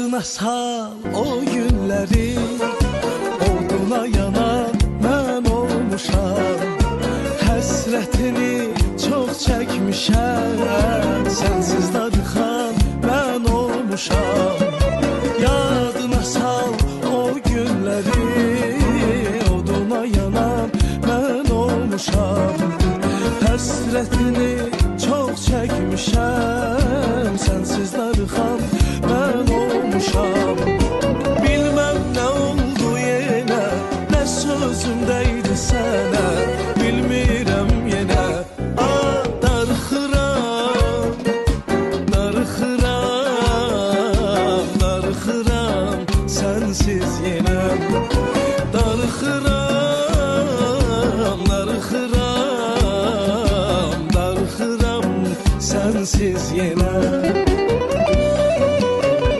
Yadına sal o günleri, oduna yanan mən olmuşam. Həsrətini çox çəkmişəm, sənsiz darıxan mən olmuşam. Yadına sal o günləri, oduna yanan mən olmuşam. Həsrətini çox çəkmişəm, sənsiz darıxan mən olmuşam. Bilməm nə oldu yenə, nə sözüm dəydi sənə, bilmirəm yenə. Darıxıram, darıxıram, darıxıram sənsiz yenə. Darıxıram, darıxıram, darıxıram sənsiz yenə.